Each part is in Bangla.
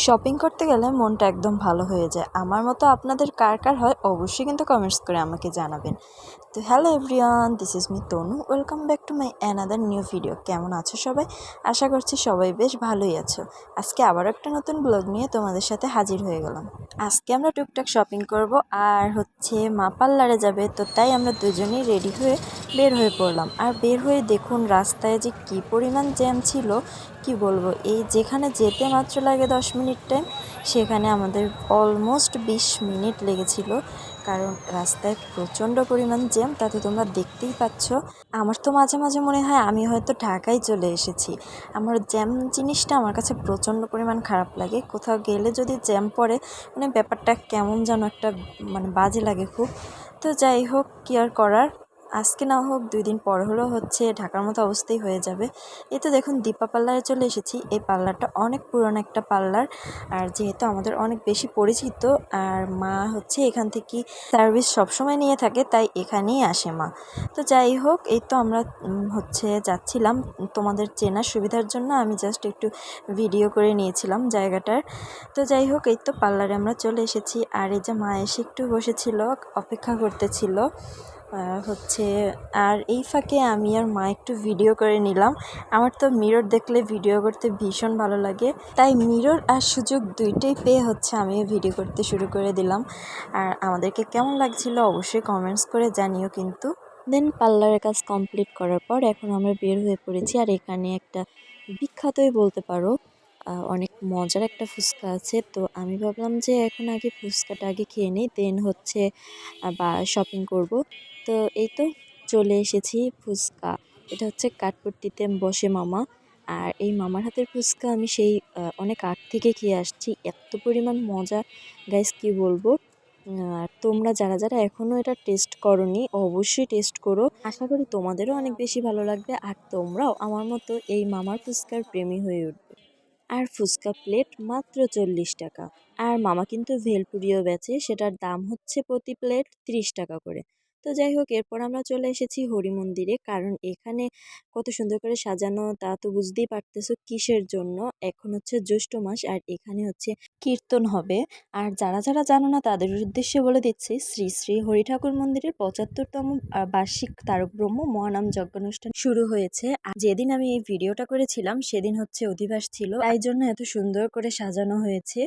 শপিং করতে গেলে মনটা একদম ভালো হয়ে যায়। আমার মতো আপনাদের কার কার হয় অবশ্যই কিন্তু কমেন্টস করে আমাকে জানাবেন। তো hello everyone, this is me Tanu. Welcome back to my another new video. কেমন আছো সবাই? আশা করছি সবাই বেশ ভালোই আছো। আজকে আবার একটা নতুন ব্লগ নিয়ে তোমাদের সাথে হাজির হয়ে গেলাম। আজকে আমরা টুকটাক শপিং করব আর মা পার্লারে যাবে, তো তাই আমরা দুজনেই রেডি হয়ে বের হয়ে পড়লাম। আর বের হয়ে দেখুন রাস্তায় যে কী পরিমাণ জ্যাম ছিল, কি বলবো। এই যেখানে যেতে মাত্র লাগে 10 মিনিট টাইম, সেখানে আমাদের অলমোস্ট 20 মিনিট লেগেছিল, কারণ রাস্তায় প্রচণ্ড পরিমাণ জ্যাম। তা তো তোমরা দেখতেই পাচ্ছ। আমার তো মাঝে মাঝে মনে হয় আমি হয়তো ঢাকায় চলে এসেছি। আমার জ্যাম জিনিসটা আমার কাছে প্রচণ্ড পরিমাণ খারাপ লাগে। কোথাও গেলে যদি জ্যাম পড়ে, মানে ব্যাপারটা কেমন যেন একটা বাজে লাগে খুব। তো যাই হোক, কি আর করার, আজকে না হোক 2 দিন পর হলেও ঢাকার মতো অবস্থাই হয়ে যাবে। এই তো দেখুন দীপা পার্লারে চলে এসেছি। এই পার্লারটা অনেক পুরনো একটা পার্লার, আর যেহেতু আমাদের অনেক বেশি পরিচিত, আর মা এখান থেকে সার্ভিস সবসময় নিয়ে থাকে, তাই এখানেই আসে মা। তো যাই হোক, এই তো আমরা যাচ্ছিলাম। তোমাদের চেনার সুবিধার জন্য আমি জাস্ট একটু ভিডিও করে নিয়েছিলাম জায়গাটার। তো যাই হোক, এই তো পার্লারে আমরা চলে এসেছি। আর এই যে মা এসে একটু বসেছিল, অপেক্ষা করতেছিল আর এই ফাঁকে আমি আর মা একটু ভিডিও করে নিলাম। আমার তো মিরর দেখলে ভিডিও করতে ভীষণ ভালো লাগে, তাই মিরর আর সুযোগ দুইটাই পেয়ে আমিও ভিডিও করতে শুরু করে দিলাম। আর আমাদেরকে কেমন লাগছিল অবশ্যই কমেন্টস করে জানিও কিন্তু। দেন পার্লারের কাজ কমপ্লিট করার পর এখন আমরা বের হয়ে পড়েছি। আর এখানে একটা বিখ্যাতই বলতে পারো, অনেক মজার একটা ফুচকা আছে। তো আমি ভাবলাম যে এখন আগে ফুচকাটা আগে খেয়ে নিই, দেন বা শপিং করব। তো এই তো চলে এসেছি ফুচকা। এটা কাঠপট্টিতে বসে মামা। আর এই মামার হাতের ফুচকা আমি সেই অনেক আগ থেকে খেয়ে আসছি। এত পরিমাণ মজা গাইস, কি বলবো। আর তোমরা যারা যারা এখনও এটা টেস্ট করোনি অবশ্যই টেস্ট করো। আশা করি তোমাদেরও অনেক বেশি ভালো লাগবে, আর তোমরাও আমার মতো এই মামার ফুচকার প্রেমী হয়ে উঠবে। আর ফুচকা প্লেট মাত্র 40 টাকা। আর মামা কিন্তু ভেলপুরিও বেচে, সেটার দাম প্রতি প্লেট 30 টাকা করে। তো যাই হোক, এরপর আমরা চলে এসেছি হরি মন্দিরে, কারণ এখানে কত সুন্দর করে সাজানো তা তো বুঝতেই পারতেছো কিসের জন্য। এখন জ্যৈষ্ঠ মাস, আর এখানে কীর্তন হবে। আর যারা যারা জানো না তাদের উদ্দেশ্যে বলে দিচ্ছি, শ্রী শ্রী হরি ঠাকুর মন্দিরের 75তম বার্ষিক তারক ব্রহ্ম মহানাম যজ্ঞানুষ্ঠান শুরু হয়েছে। আর যেদিন আমি এই ভিডিওটা করেছিলাম সেদিন অধিবাস ছিল, তাই জন্য এত সুন্দর করে সাজানো হয়েছে।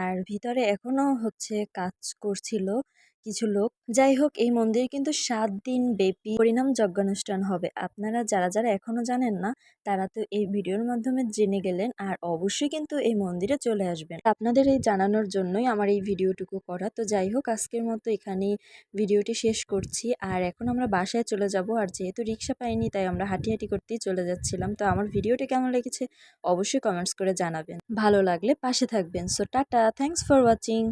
আর ভিতরে এখনো কাজ করছিল কিছু লোক। যাই হোক, এই মন্দিরে কিন্তু 7 দিন ব্যাপী হরিনাম যজ্ঞানুষ্ঠান হবে। আপনারা যারা যারা এখনো জানেন না, তারা তো এই ভিডিওর মাধ্যমে জেনে গেলেন। আর অবশ্যই কিন্তু এই মন্দিরে চলে আসবেন। আপনাদের এই জানানোর জন্যই আমার এই ভিডিওটুকু করা। তো যাই হোক, আজকের মতো এখানেই ভিডিওটি শেষ করছি। আর এখন আমরা বাসায় চলে যাব। আর যেহেতু রিক্সা পাইনি, তাই আমরা হাঁটি হাঁটি করতেই চলে যাচ্ছিলাম। তো আমার ভিডিওটি কেমন লেগেছে অবশ্যই কমেন্টস করে জানাবেন। ভালো লাগলে পাশে থাকবেন। So tata, thanks for watching.